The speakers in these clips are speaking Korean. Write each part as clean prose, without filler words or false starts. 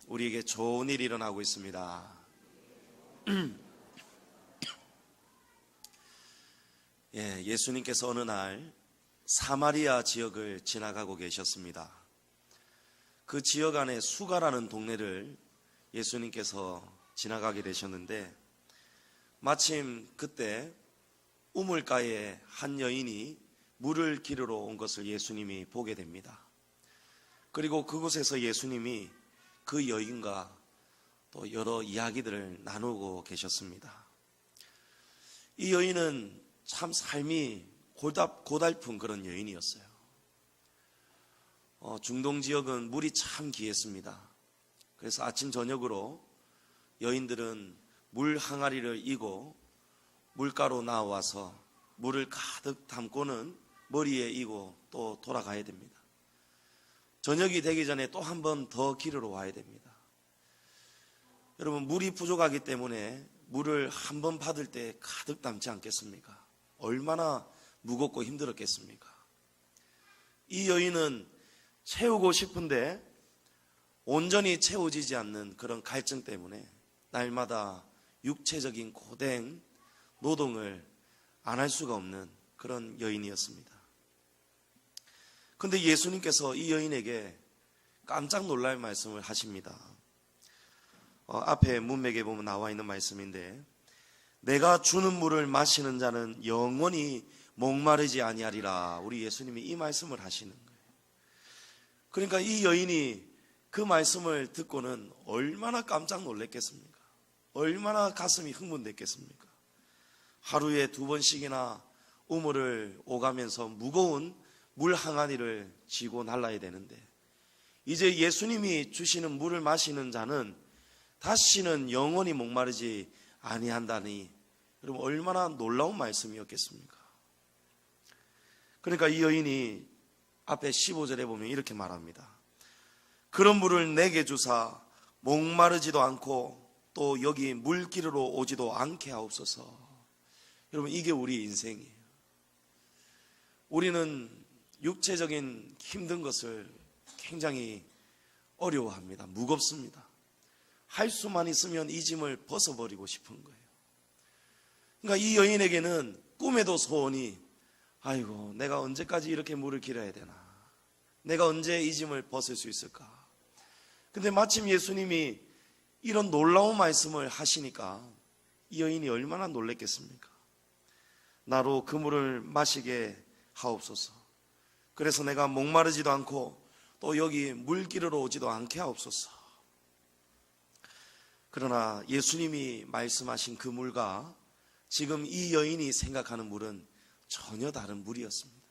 우리에게 좋은 일이 일어나고 있습니다. 예수님께서 어느 날 사마리아 지역을 지나가고 계셨습니다. 그 지역 안에 수가라는 동네를 예수님께서 지나가게 되셨는데, 마침 그때 우물가에 한 여인이 물을 기르러 온 것을 예수님이 보게 됩니다. 그리고 그곳에서 예수님이 그 여인과 또 여러 이야기들을 나누고 계셨습니다. 이 여인은 참 삶이 고달픈 그런 여인이었어요. 중동 지역은 물이 참 귀했습니다. 그래서 아침 저녁으로 여인들은 물 항아리를 이고 물가로 나와서 물을 가득 담고는 머리에 이고 또 돌아가야 됩니다. 저녁이 되기 전에 또 한 번 더 기르러 와야 됩니다. 여러분, 물이 부족하기 때문에 물을 한 번 받을 때 가득 담지 않겠습니까? 얼마나 무겁고 힘들었겠습니까? 이 여인은 채우고 싶은데 온전히 채워지지 않는 그런 갈증 때문에 날마다 육체적인 고된 노동을 안 할 수가 없는 그런 여인이었습니다. 그런데 예수님께서 이 여인에게 깜짝 놀랄 말씀을 하십니다. 앞에 문맥에 보면 나와 있는 말씀인데, 내가 주는 물을 마시는 자는 영원히 목마르지 아니하리라. 우리 예수님이 이 말씀을 하시는 거예요. 그러니까 이 여인이 그 말씀을 듣고는 얼마나 깜짝 놀랐겠습니까? 얼마나 가슴이 흥분됐겠습니까? 하루에 2번씩이나 우물을 오가면서 무거운 물 항아리를 쥐고 날라야 되는데, 이제 예수님이 주시는 물을 마시는 자는 다시는 영원히 목마르지 아니한다니, 여러분 얼마나 놀라운 말씀이었겠습니까? 그러니까 이 여인이 앞에 15절에 보면 이렇게 말합니다. 그런 물을 내게 주사 목마르지도 않고 또 여기 물 기르러 오지도 않게 하옵소서. 여러분, 이게 우리 인생이에요. 우리는 육체적인 힘든 것을 굉장히 어려워합니다. 무겁습니다. 할 수만 있으면 이 짐을 벗어버리고 싶은 거예요. 그러니까 이 여인에게는 꿈에도 소원이, 아이고 내가 언제까지 이렇게 물을 길어야 되나, 내가 언제 이 짐을 벗을 수 있을까. 근데 마침 예수님이 이런 놀라운 말씀을 하시니까 이 여인이 얼마나 놀랬겠습니까? 나로 그 물을 마시게 하옵소서. 그래서 내가 목마르지도 않고 또 여기 물 기르러 오지도 않게 하옵소서. 그러나 예수님이 말씀하신 그 물과 지금 이 여인이 생각하는 물은 전혀 다른 물이었습니다.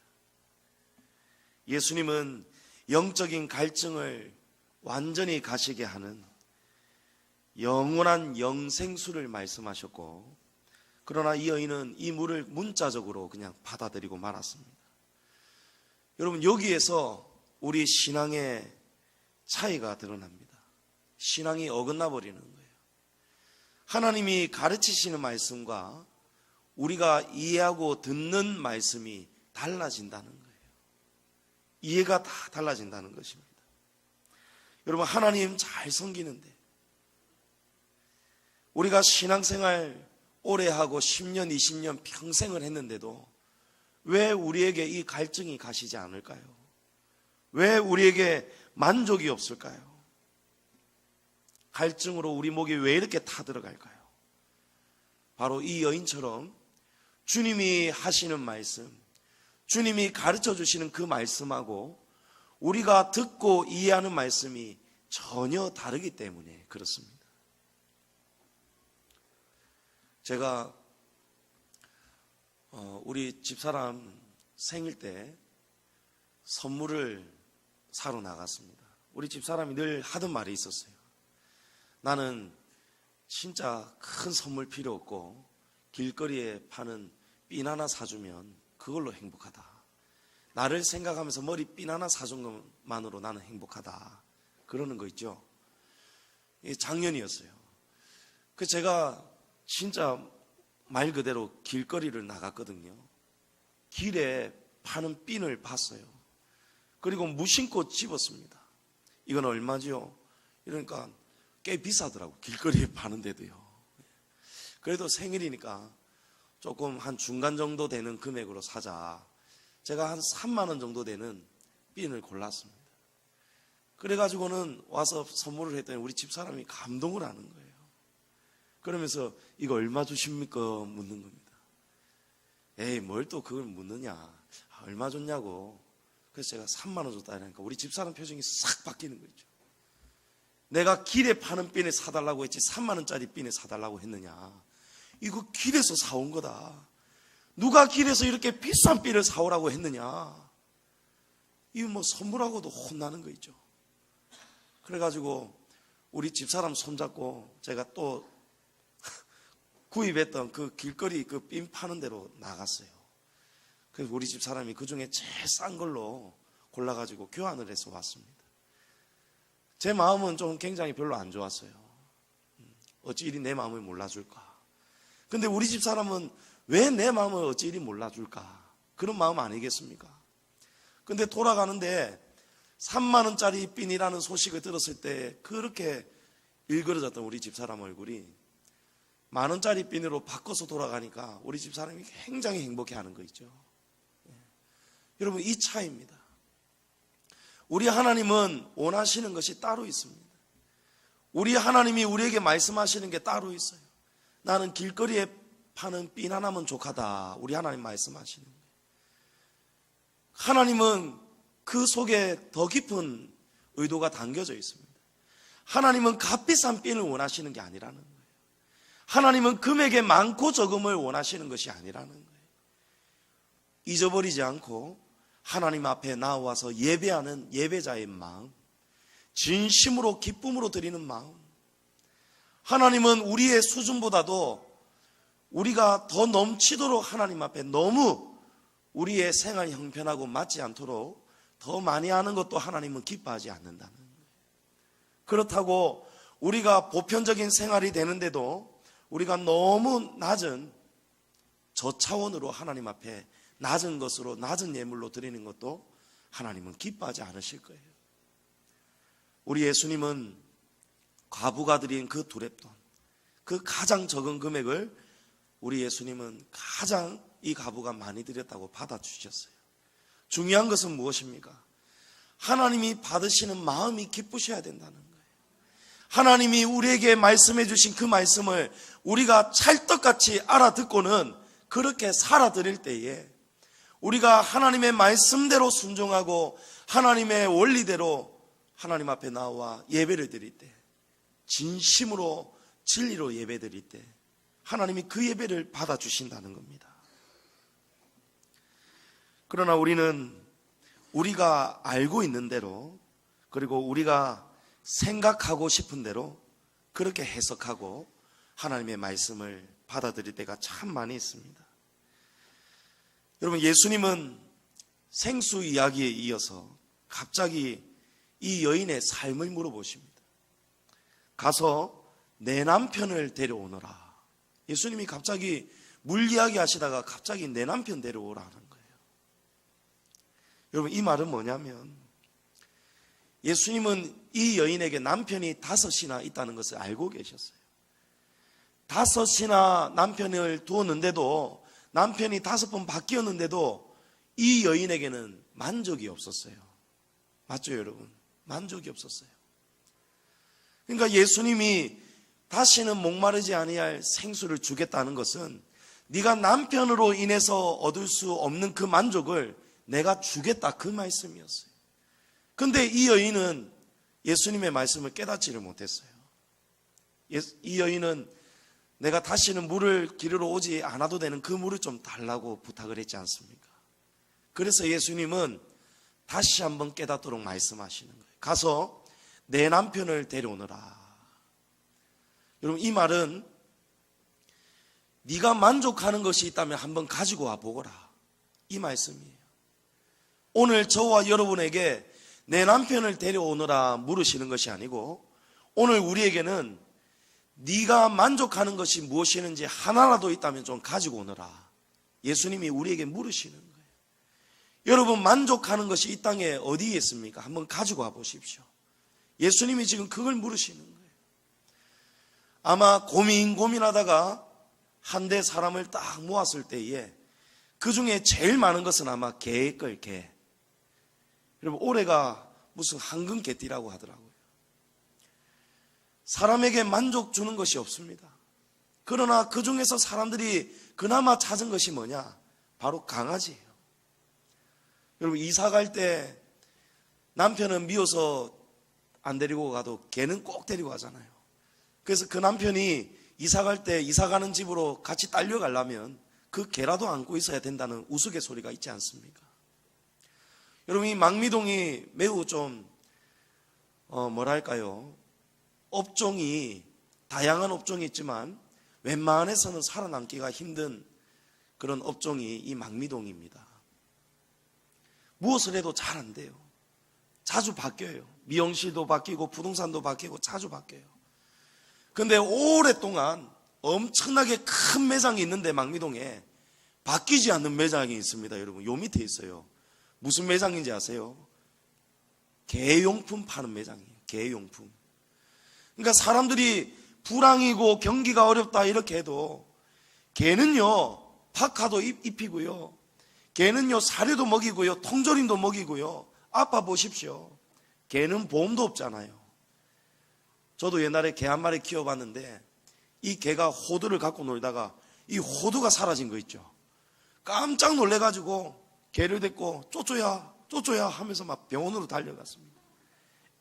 예수님은 영적인 갈증을 완전히 가시게 하는 영원한 영생수를 말씀하셨고, 그러나 이 여인은 이 물을 문자적으로 그냥 받아들이고 말았습니다. 여러분, 여기에서 우리 신앙의 차이가 드러납니다. 신앙이 어긋나 버리는 거예요. 하나님이 가르치시는 말씀과 우리가 이해하고 듣는 말씀이 달라진다는 거예요. 이해가 다 달라진다는 것입니다. 여러분, 하나님 잘 섬기는데, 우리가 신앙생활 오래 하고 10년, 20년 평생을 했는데도 왜 우리에게 이 갈증이 가시지 않을까요? 왜 우리에게 만족이 없을까요? 갈증으로 우리 목이 왜 이렇게 타들어갈까요? 바로 이 여인처럼 주님이 하시는 말씀, 주님이 가르쳐 주시는 그 말씀하고 우리가 듣고 이해하는 말씀이 전혀 다르기 때문에 그렇습니다. 제가 우리 집사람 생일 때 선물을 사러 나갔습니다. 우리 집사람이 늘 하던 말이 있었어요. 나는 진짜 큰 선물 필요 없고 길거리에 파는 핀 하나 사주면 그걸로 행복하다. 나를 생각하면서 머리 핀 하나 사준 것만으로 나는 행복하다. 그러는 거 있죠. 작년이었어요. 그 제가 진짜 말 그대로 길거리를 나갔거든요. 길에 파는 핀을 봤어요. 그리고 무심코 집었습니다. 이건 얼마죠? 이러니까 꽤 비싸더라고. 길거리에 파는데도요. 그래도 생일이니까 조금 한 중간 정도 되는 금액으로 사자. 제가 한 3만 원 정도 되는 핀을 골랐습니다. 그래가지고는 와서 선물을 했더니 우리 집사람이 감동을 하는 거예요. 그러면서 이거 얼마 주십니까? 묻는 겁니다. 에이, 뭘 또 그걸 묻느냐. 얼마 줬냐고. 그래서 제가 3만 원 줬다 하니까 우리 집사람 표정이 싹 바뀌는 거죠. 내가 길에 파는 핀에 사달라고 했지 3만 원짜리 핀에 사달라고 했느냐. 이거 길에서 사온 거다. 누가 길에서 이렇게 비싼 핀을 사오라고 했느냐. 이거 뭐 선물하고도 혼나는 거 있죠. 그래가지고 우리 집사람 손잡고 제가 또 구입했던 그 길거리 그 핀 파는 데로 나갔어요. 그래서 우리 집사람이 그 중에 제일 싼 걸로 골라가지고 교환을 해서 왔습니다. 제 마음은 좀 굉장히 별로 안 좋았어요. 어찌 이리 내 마음을 몰라줄까. 근데 우리 집사람은 왜 내 마음을 어찌 이리 몰라줄까. 그런 마음 아니겠습니까? 근데 돌아가는데 3만 원짜리 핀이라는 소식을 들었을 때 그렇게 일그러졌던 우리 집사람 얼굴이 만 원짜리 핀으로 바꿔서 돌아가니까 우리 집사람이 굉장히 행복해하는 거 있죠. 여러분, 이 차이입니다. 우리 하나님은 원하시는 것이 따로 있습니다. 우리 하나님이 우리에게 말씀하시는 게 따로 있어요. 나는 길거리에 파는 핀 하나면 족하다. 우리 하나님 말씀하시는 거예요. 하나님은 그 속에 더 깊은 의도가 담겨져 있습니다. 하나님은 값비싼 핀을 원하시는 게 아니라는 거예요. 하나님은 금액의 많고 적음을 원하시는 것이 아니라는 거예요. 잊어버리지 않고 하나님 앞에 나와서 예배하는 예배자의 마음, 진심으로 기쁨으로 드리는 마음. 하나님은 우리의 수준보다도 우리가 더 넘치도록 하나님 앞에 너무 우리의 생활 형편하고 맞지 않도록 더 많이 하는 것도 하나님은 기뻐하지 않는다는 거예요. 그렇다고 우리가 보편적인 생활이 되는데도 우리가 너무 낮은 저차원으로 하나님 앞에 낮은 것으로 낮은 예물로 드리는 것도 하나님은 기뻐하지 않으실 거예요. 우리 예수님은 과부가 드린 그 두렙돈, 그 가장 적은 금액을 우리 예수님은 가장 이 과부가 많이 드렸다고 받아주셨어요. 중요한 것은 무엇입니까? 하나님이 받으시는 마음이 기쁘셔야 된다는 거예요. 하나님이 우리에게 말씀해 주신 그 말씀을 우리가 찰떡같이 알아듣고는 그렇게 살아드릴 때에 우리가 하나님의 말씀대로 순종하고 하나님의 원리대로 하나님 앞에 나와 예배를 드릴 때, 진심으로 진리로 예배 드릴 때 하나님이 그 예배를 받아주신다는 겁니다. 그러나 우리는 우리가 알고 있는 대로, 그리고 우리가 생각하고 싶은 대로 그렇게 해석하고 하나님의 말씀을 받아들일 때가 참 많이 있습니다. 여러분, 예수님은 생수 이야기에 이어서 갑자기 이 여인의 삶을 물어보십니다. 가서 내 남편을 데려오너라. 예수님이 갑자기 물 이야기 하시다가 갑자기 내 남편 데려오라는 거예요. 여러분, 이 말은 뭐냐면 예수님은 이 여인에게 남편이 5이나 있다는 것을 알고 계셨어요. 5이나 남편을 두었는데도, 남편이 5번 바뀌었는데도 이 여인에게는 만족이 없었어요. 맞죠, 여러분? 만족이 없었어요. 그러니까 예수님이 다시는 목마르지 아니할 생수를 주겠다는 것은 네가 남편으로 인해서 얻을 수 없는 그 만족을 내가 주겠다, 그 말씀이었어요. 근데 이 여인은 예수님의 말씀을 깨닫지를 못했어요. 이 여인은 내가 다시는 물을 기르러 오지 않아도 되는 그 물을 좀 달라고 부탁을 했지 않습니까? 그래서 예수님은 다시 한번 깨닫도록 말씀하시는 거예요. 가서 내 남편을 데려오너라. 여러분, 이 말은 네가 만족하는 것이 있다면 한번 가지고 와 보거라, 이 말씀이에요. 오늘 저와 여러분에게 내 남편을 데려오너라 물으시는 것이 아니고, 오늘 우리에게는 네가 만족하는 것이 무엇이는지 하나라도 있다면 좀 가지고 오너라, 예수님이 우리에게 물으시는 거예요. 여러분, 만족하는 것이 이 땅에 어디에 있습니까? 한번 가지고 와 보십시오. 예수님이 지금 그걸 물으시는 거예요. 아마 고민하다가 한 대 사람을 딱 모았을 때에 그 중에 제일 많은 것은 아마 개일 걸, 개. 여러분, 올해가 무슨 황금 개띠라고 하더라고요. 사람에게 만족 주는 것이 없습니다. 그러나 그 중에서 사람들이 그나마 찾은 것이 뭐냐? 바로 강아지예요. 여러분, 이사 갈 때 남편은 미워서 안 데리고 가도 개는 꼭 데리고 가잖아요. 그래서 그 남편이 이사 갈 때 이사 가는 집으로 같이 딸려가려면 그 개라도 안고 있어야 된다는 우스갯소리가 있지 않습니까? 여러분, 이 망미동이 매우 좀 뭐랄까요? 업종이 다양한 업종이 있지만 웬만해서는 살아남기가 힘든 그런 업종이 이 망미동입니다. 무엇을 해도 잘 안 돼요. 자주 바뀌어요. 미용실도 바뀌고 부동산도 바뀌고 자주 바뀌어요. 근데 오랫동안 엄청나게 큰 매장이 있는데 망미동에 바뀌지 않는 매장이 있습니다. 여러분, 요 밑에 있어요. 무슨 매장인지 아세요? 개용품 파는 매장이에요. 개용품. 그러니까 사람들이 불황이고 경기가 어렵다 이렇게 해도 개는요 파카도 입히고요, 개는요 사료도 먹이고요, 통조림도 먹이고요. 아빠 보십시오. 개는 보험도 없잖아요. 저도 옛날에 개 한 마리 키워봤는데 이 개가 호두를 갖고 놀다가 이 호두가 사라진 거 있죠. 깜짝 놀래가지고 개를 데리고 쪼쪼야 하면서 막 병원으로 달려갔습니다.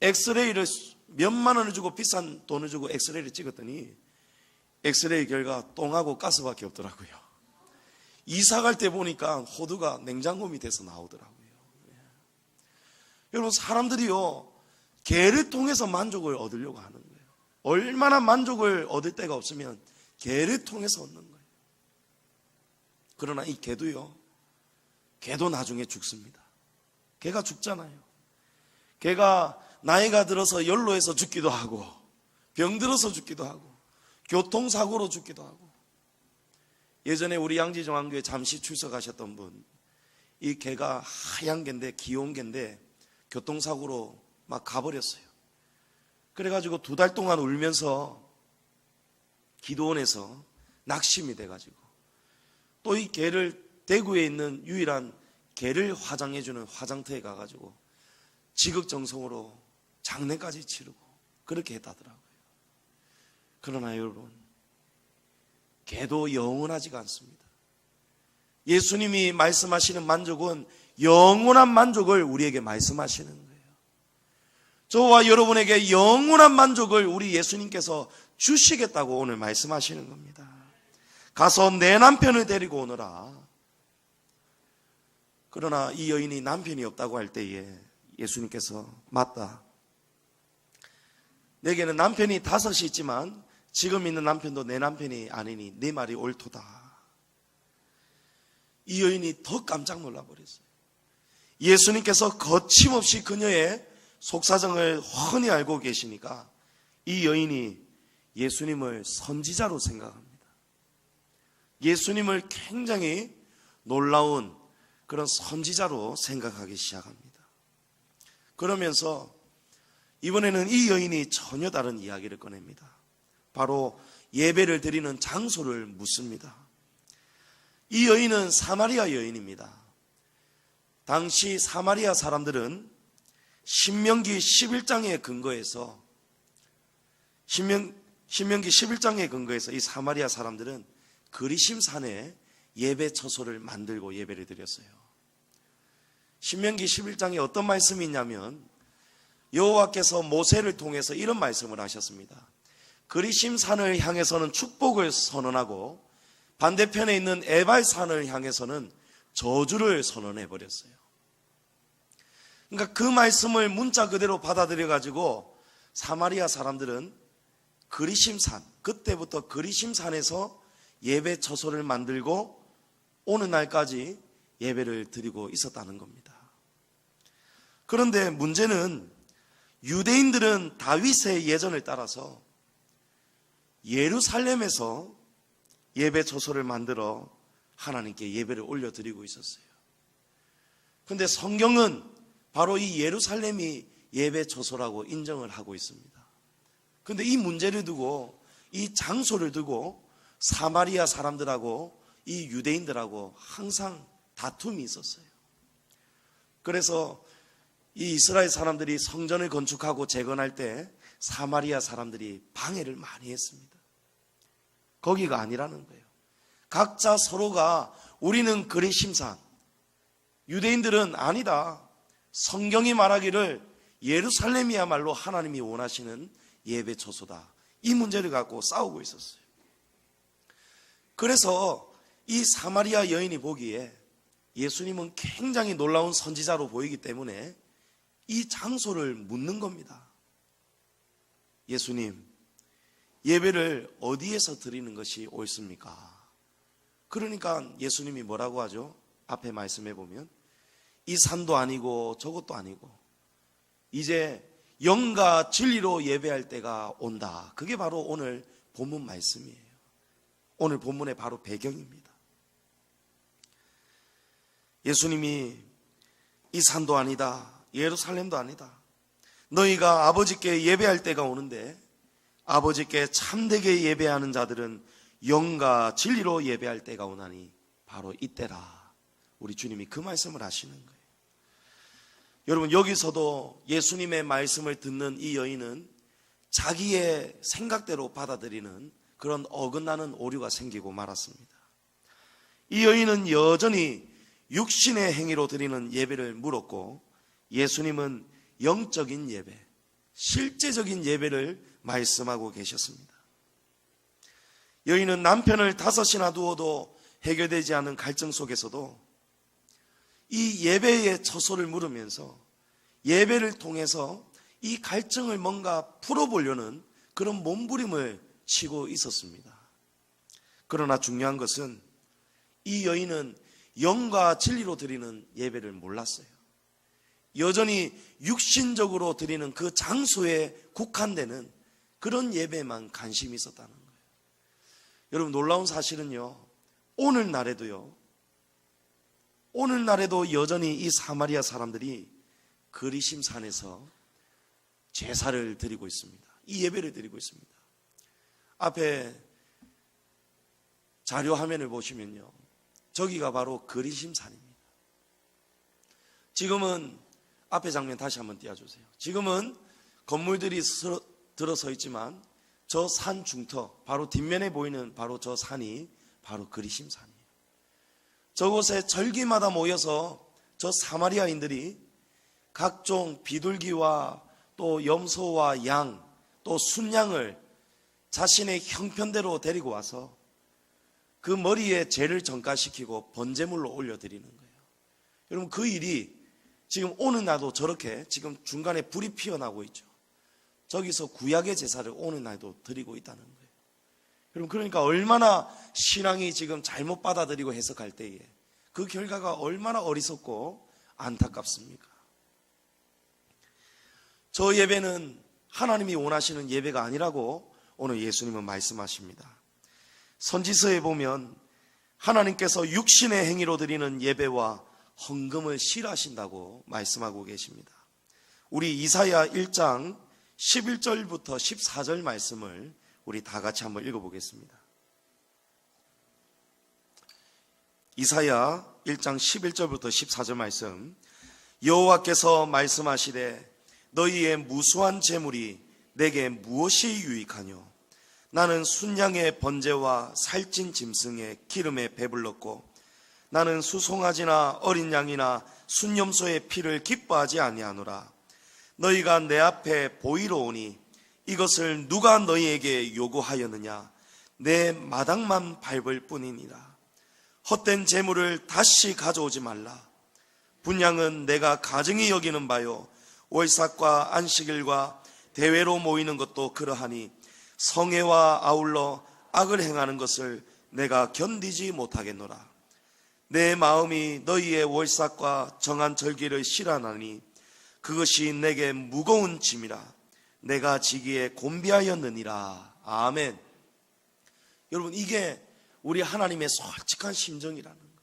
엑스레이를 몇만 원을 주고, 비싼 돈을 주고 엑스레이를 찍었더니 엑스레이 결과 똥하고 가스밖에 없더라고요. 이사 갈 때 보니까 호두가 냉장고 밑에서 나오더라고요. 여러분, 사람들이요 개를 통해서 만족을 얻으려고 하는 거예요. 얼마나 만족을 얻을 데가 없으면 개를 통해서 얻는 거예요. 그러나 이 개도 나중에 죽습니다. 개가 죽잖아요. 개가 나이가 들어서 연로해서 죽기도 하고, 병들어서 죽기도 하고, 교통사고로 죽기도 하고. 예전에 우리 양지정안교회 잠시 출석하셨던 분, 이 개가 하얀 개인데, 귀여운 개인데 교통사고로 막 가버렸어요. 그래가지고 2달 동안 울면서 기도원에서 낙심이 돼가지고, 또 이 개를 대구에 있는 유일한 개를 화장해주는 화장터에 가가지고 지극정성으로 장례까지 치르고 그렇게 했다더라고요. 그러나 여러분, 개도 영원하지가 않습니다. 예수님이 말씀하시는 만족은 영원한 만족을 우리에게 말씀하시는 거예요. 저와 여러분에게 영원한 만족을 우리 예수님께서 주시겠다고 오늘 말씀하시는 겁니다. 가서 내 남편을 데리고 오너라. 그러나 이 여인이 남편이 없다고 할 때에 예수님께서, 맞다, 내게는 남편이 5이 있지만 지금 있는 남편도 내 남편이 아니니 네 말이 옳도다. 이 여인이 더 깜짝 놀라버렸어요. 예수님께서 거침없이 그녀의 속사정을 훤히 알고 계시니까 이 여인이 예수님을 선지자로 생각합니다. 예수님을 굉장히 놀라운 그런 선지자로 생각하기 시작합니다. 그러면서 이번에는 이 여인이 전혀 다른 이야기를 꺼냅니다. 바로 예배를 드리는 장소를 묻습니다. 이 여인은 사마리아 여인입니다. 당시 사마리아 사람들은 신명기 11장에 근거해서 신명기 11장에 근거해서 이 사마리아 사람들은 그리심산에 예배 처소를 만들고 예배를 드렸어요. 신명기 11장에 어떤 말씀이 있냐면 여호와께서 모세를 통해서 이런 말씀을 하셨습니다. 그리심산을 향해서는 축복을 선언하고 반대편에 있는 에발산을 향해서는 저주를 선언해 버렸어요. 그러니까 그 말씀을 문자 그대로 받아들여 가지고 사마리아 사람들은 그리심산, 그때부터 그리심산에서 예배 처소를 만들고 오는 날까지 예배를 드리고 있었다는 겁니다. 그런데 문제는 유대인들은 다윗의 예전을 따라서 예루살렘에서 예배 처소를 만들어 하나님께 예배를 올려드리고 있었어요. 그런데 성경은 바로 이 예루살렘이 예배 처소라고 인정을 하고 있습니다. 그런데 이 문제를 두고 이 장소를 두고 사마리아 사람들하고 이 유대인들하고 항상 다툼이 있었어요. 그래서 이 이스라엘 사람들이 성전을 건축하고 재건할 때 사마리아 사람들이 방해를 많이 했습니다. 거기가 아니라는 거예요. 각자 서로가 우리는 그리심산, 유대인들은 아니다. 성경이 말하기를 예루살렘이야말로 하나님이 원하시는 예배 처소다. 이 문제를 갖고 싸우고 있었어요. 그래서 이 사마리아 여인이 보기에 예수님은 굉장히 놀라운 선지자로 보이기 때문에 이 장소를 묻는 겁니다. 예수님, 예배를 어디에서 드리는 것이 옳습니까? 그러니까 예수님이 뭐라고 하죠? 앞에 말씀해 보면 이 산도 아니고 저것도 아니고 이제 영과 진리로 예배할 때가 온다. 그게 바로 오늘 본문 말씀이에요. 오늘 본문의 바로 배경입니다. 예수님이 이 산도 아니다, 예루살렘도 아니다. 너희가 아버지께 예배할 때가 오는데 아버지께 참되게 예배하는 자들은 영과 진리로 예배할 때가 오나니 바로 이때라. 우리 주님이 그 말씀을 하시는 거예요. 여러분, 여기서도 예수님의 말씀을 듣는 이 여인은 자기의 생각대로 받아들이는 그런 어긋나는 오류가 생기고 말았습니다. 이 여인은 여전히 육신의 행위로 드리는 예배를 물었고 예수님은 영적인 예배, 실제적인 예배를 말씀하고 계셨습니다. 여인은 남편을 5이나 두어도 해결되지 않은 갈증 속에서도 이 예배의 처소를 물으면서 예배를 통해서 이 갈증을 뭔가 풀어보려는 그런 몸부림을 치고 있었습니다. 그러나 중요한 것은 이 여인은 영과 진리로 드리는 예배를 몰랐어요. 여전히 육신적으로 드리는 그 장소에 국한되는 그런 예배에만 관심이 있었다는 거예요. 여러분, 놀라운 사실은요, 오늘날에도 여전히 이 사마리아 사람들이 그리심산에서 제사를 드리고 있습니다. 이 예배를 드리고 있습니다. 앞에 자료 화면을 보시면요, 저기가 바로 그리심산입니다. 지금은 앞에 장면 다시 한번 띄워주세요. 지금은 건물들이 들어서 있지만 저 산 중터, 바로 뒷면에 보이는 바로 저 산이 바로 그리심산이에요. 저곳에 절기마다 모여서 저 사마리아인들이 각종 비둘기와 또 염소와 양, 또 순양을 자신의 형편대로 데리고 와서 그 머리에 죄를 전가시키고 번제물로 올려드리는 거예요. 여러분, 그 일이 지금 오늘 날도 저렇게 지금 중간에 불이 피어나고 있죠. 저기서 구약의 제사를 오늘 날도 드리고 있다는 거예요. 여러분, 그러니까 얼마나 신앙이 지금 잘못 받아들이고 해석할 때에 그 결과가 얼마나 어리석고 안타깝습니까? 저 예배는 하나님이 원하시는 예배가 아니라고 오늘 예수님은 말씀하십니다. 선지서에 보면 하나님께서 육신의 행위로 드리는 예배와 헌금을 싫어하신다고 말씀하고 계십니다. 우리 이사야 1장 11절부터 14절 말씀을 우리 다 같이 한번 읽어보겠습니다. 이사야 1장 11절부터 14절 말씀. 여호와께서 말씀하시되 너희의 무수한 재물이 내게 무엇이 유익하뇨? 나는 순양의 번제와 살찐 짐승의 기름에 배불렀고 나는 수송아지나 어린 양이나 순염소의 피를 기뻐하지 아니하노라. 너희가 내 앞에 보이러 오니 이것을 누가 너희에게 요구하였느냐? 내 마당만 밟을 뿐이니라. 헛된 재물을 다시 가져오지 말라. 분향은 내가 가증히 여기는 바요 월삭과 안식일과 대회로 모이는 것도 그러하니 성회와 아울러 악을 행하는 것을 내가 견디지 못하겠노라. 내 마음이 너희의 월삭과 정한 절기를 싫어하나니 그것이 내게 무거운 짐이라. 내가 지기에 곤비하였느니라. 아멘. 여러분, 이게 우리 하나님의 솔직한 심정이라는 거예요.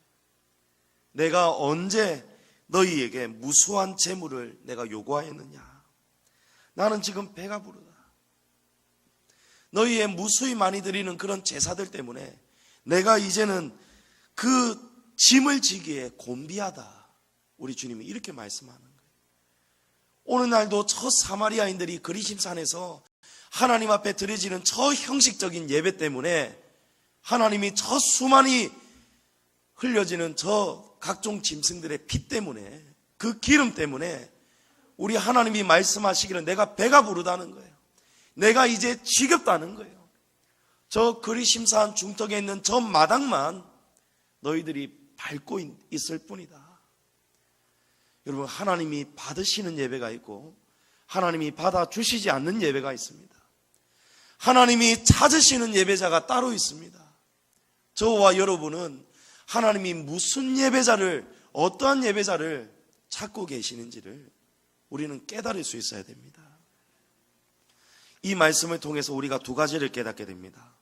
내가 언제 너희에게 무수한 재물을 내가 요구하였느냐? 나는 지금 배가 부르다. 너희의 무수히 많이 드리는 그런 제사들 때문에 내가 이제는 그 짐을 지기에 곤비하다. 우리 주님이 이렇게 말씀하는 거예요. 오늘날도 저 사마리아인들이 그리심산에서 하나님 앞에 드려지는 저 형식적인 예배 때문에 하나님이 저 수많이 흘려지는 저 각종 짐승들의 피 때문에, 그 기름 때문에 우리 하나님이 말씀하시기를 내가 배가 부르다는 거예요. 내가 이제 지겹다는 거예요. 저 그리심산 중턱에 있는 저 마당만 너희들이 밟고 있을 뿐이다. 여러분, 하나님이 받으시는 예배가 있고 하나님이 받아주시지 않는 예배가 있습니다. 하나님이 찾으시는 예배자가 따로 있습니다. 저와 여러분은 하나님이 무슨 예배자를, 어떠한 예배자를 찾고 계시는지를 우리는 깨달을 수 있어야 됩니다. 이 말씀을 통해서 우리가 두 가지를 깨닫게 됩니다.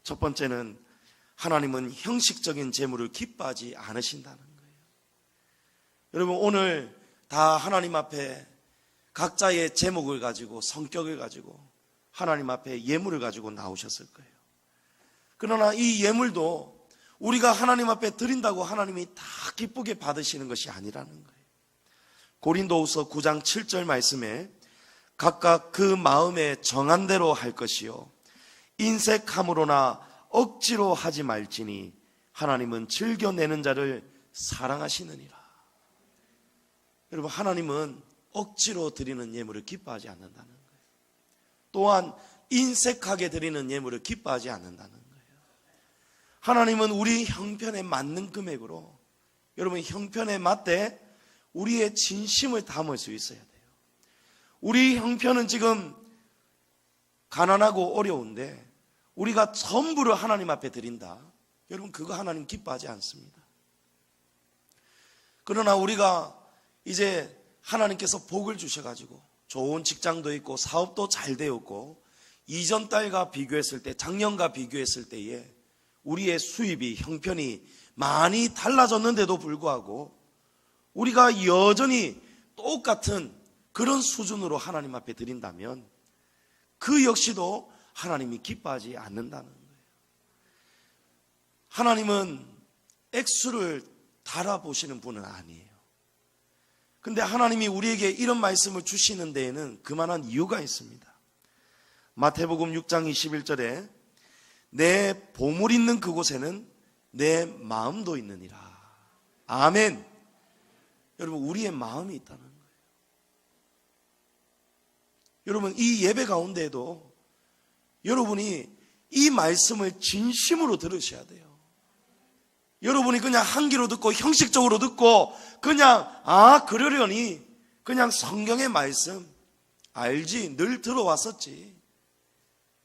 첫 번째는 하나님은 형식적인 제물을 기뻐하지 않으신다는 거예요. 여러분, 오늘 다 하나님 앞에 각자의 제목을 가지고, 성격을 가지고 하나님 앞에 예물을 가지고 나오셨을 거예요. 그러나 이 예물도 우리가 하나님 앞에 드린다고 하나님이 다 기쁘게 받으시는 것이 아니라는 거예요. 고린도후서 9장 7절 말씀에 각각 그 마음에 정한 대로 할 것이요 인색함으로나 억지로 하지 말지니 하나님은 즐겨내는 자를 사랑하시느니라. 여러분, 하나님은 억지로 드리는 예물을 기뻐하지 않는다는 거예요. 또한 인색하게 드리는 예물을 기뻐하지 않는다는 거예요. 하나님은 우리 형편에 맞는 금액으로, 여러분, 형편에 맞게 우리의 진심을 담을 수 있어야 돼요. 우리 형편은 지금 가난하고 어려운데 우리가 전부를 하나님 앞에 드린다. 여러분, 그거 하나님 기뻐하지 않습니다. 그러나 우리가 이제 하나님께서 복을 주셔가지고 좋은 직장도 있고 사업도 잘 되었고 이전 달과 비교했을 때, 작년과 비교했을 때에 우리의 수입이, 형편이 많이 달라졌는데도 불구하고 우리가 여전히 똑같은 그런 수준으로 하나님 앞에 드린다면 그 역시도 하나님이 기뻐하지 않는다는 거예요. 하나님은 액수를 달아보시는 분은 아니에요. 근데 하나님이 우리에게 이런 말씀을 주시는 데에는 그만한 이유가 있습니다. 마태복음 6장 21절에 내 보물 있는 그곳에는 내 마음도 있느니라. 아멘. 여러분, 우리의 마음이 있다는 거예요. 여러분, 이 예배 가운데에도 여러분이 이 말씀을 진심으로 들으셔야 돼요. 여러분이 그냥 한 귀로 듣고 형식적으로 듣고 그냥 그러려니 그냥 성경의 말씀 알지, 늘 들어왔었지.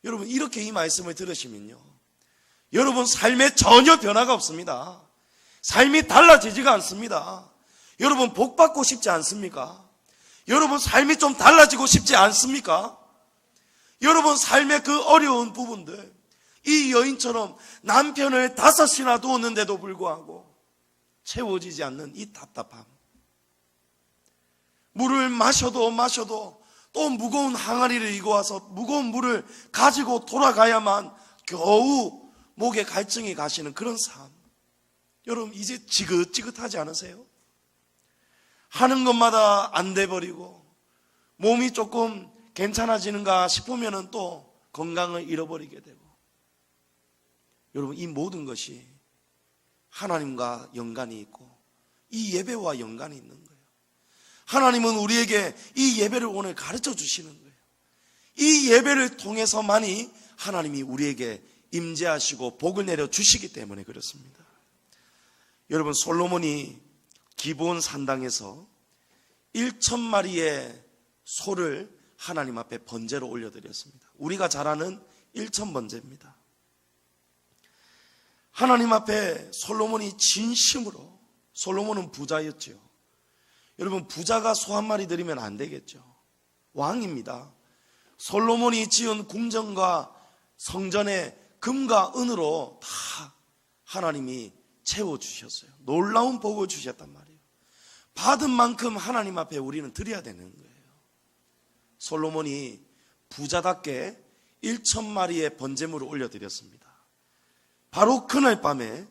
여러분, 이렇게 이 말씀을 들으시면요, 여러분 삶에 전혀 변화가 없습니다. 삶이 달라지지가 않습니다. 여러분, 복 받고 싶지 않습니까? 여러분, 삶이 좀 달라지고 싶지 않습니까? 여러분, 삶의 그 어려운 부분들, 이 여인처럼 남편을 5이나 두었는데도 불구하고 채워지지 않는 이 답답함, 물을 마셔도 또 무거운 항아리를 이고 와서 무거운 물을 가지고 돌아가야만 겨우 목에 갈증이 가시는 그런 삶, 여러분 이제 지긋지긋하지 않으세요? 하는 것마다 안 돼버리고 몸이 조금 괜찮아지는가 싶으면 또 건강을 잃어버리게 되고, 여러분 이 모든 것이 하나님과 연관이 있고 이 예배와 연관이 있는 거예요. 하나님은 우리에게 이 예배를 오늘 가르쳐 주시는 거예요. 이 예배를 통해서만이 하나님이 우리에게 임재하시고 복을 내려 주시기 때문에 그렇습니다. 여러분, 솔로몬이 기브온 산당에서 1,000마리의 소를 하나님 앞에 번제로 올려드렸습니다. 우리가 잘 아는 1,000번제입니다. 하나님 앞에 솔로몬이 진심으로, 솔로몬은 부자였죠. 여러분, 부자가 소 한 마리 드리면 안 되겠죠. 왕입니다. 솔로몬이 지은 궁전과 성전에 금과 은으로 다 하나님이 채워주셨어요. 놀라운 복을 주셨단 말이에요. 받은 만큼 하나님 앞에 우리는 드려야 되는 거예요. 솔로몬이 부자답게 1,000마리의 번제물을 올려드렸습니다. 바로 그날 밤에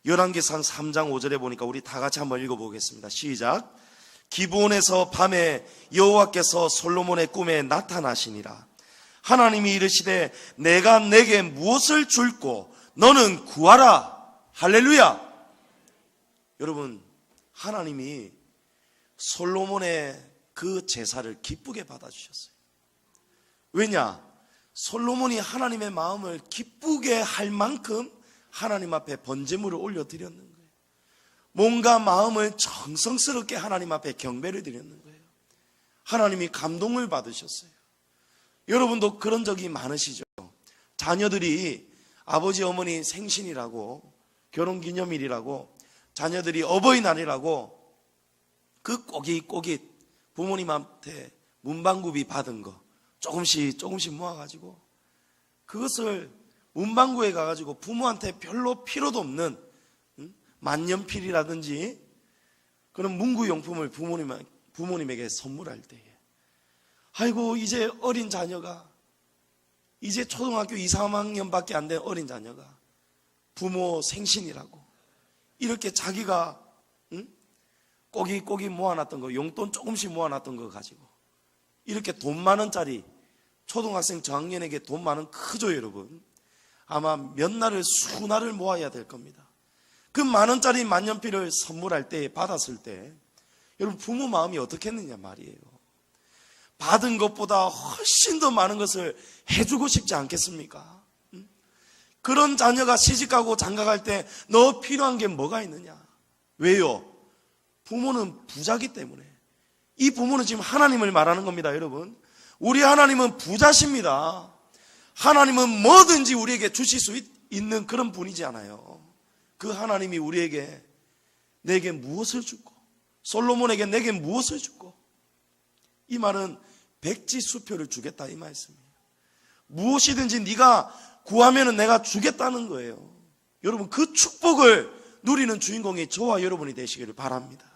열왕기상 3장 5절에 보니까 우리 다 같이 한번 읽어보겠습니다. 시작. 기브온에서 밤에 여호와께서 솔로몬의 꿈에 나타나시니라. 하나님이 이르시되 내가 내게 무엇을 줄고 너는 구하라. 할렐루야. 여러분, 하나님이 솔로몬의 그 제사를 기쁘게 받아주셨어요. 왜냐? 솔로몬이 하나님의 마음을 기쁘게 할 만큼 하나님 앞에 번제물을 올려드렸는 거예요. 뭔가 마음을 정성스럽게 하나님 앞에 경배를 드렸는 거예요. 하나님이 감동을 받으셨어요. 여러분도 그런 적이 많으시죠? 자녀들이 아버지 어머니 생신이라고, 결혼기념일이라고, 자녀들이 어버이날이라고 그 꼬깃꼬깃 부모님한테 문방구비 받은 거 조금씩 모아가지고 그것을 문방구에 가가지고 부모한테 별로 필요도 없는 만년필이라든지 그런 문구용품을 부모님에게 선물할 때에, 아이고 이제 어린 자녀가, 이제 초등학교 2, 3학년밖에 안 된 어린 자녀가 부모 생신이라고 이렇게 자기가 꼬깃꼬깃 모아놨던 거, 용돈 조금씩 모아놨던 거 가지고 이렇게 돈 많은짜리, 초등학생 저학년에게 돈 많은 크죠 여러분. 아마 몇 날을 수날을 모아야 될 겁니다. 그 만원짜리 만년필을 선물할 때, 받았을 때 여러분 부모 마음이 어떻겠느냐 말이에요. 받은 것보다 훨씬 더 많은 것을 해주고 싶지 않겠습니까? 그런 자녀가 시집가고 장가갈 때 너 필요한 게 뭐가 있느냐? 왜요? 부모는 부자기 때문에. 이 부모는 지금 하나님을 말하는 겁니다 여러분. 우리 하나님은 부자십니다. 하나님은 뭐든지 우리에게 주실 수 있는 그런 분이지 않아요. 그 하나님이 우리에게, 내게 무엇을 주고, 솔로몬에게 내게 무엇을 주고, 이 말은 백지수표를 주겠다 이 말씀이에요. 무엇이든지 네가 구하면 내가 주겠다는 거예요. 여러분, 그 축복을 누리는 주인공이 저와 여러분이 되시기를 바랍니다.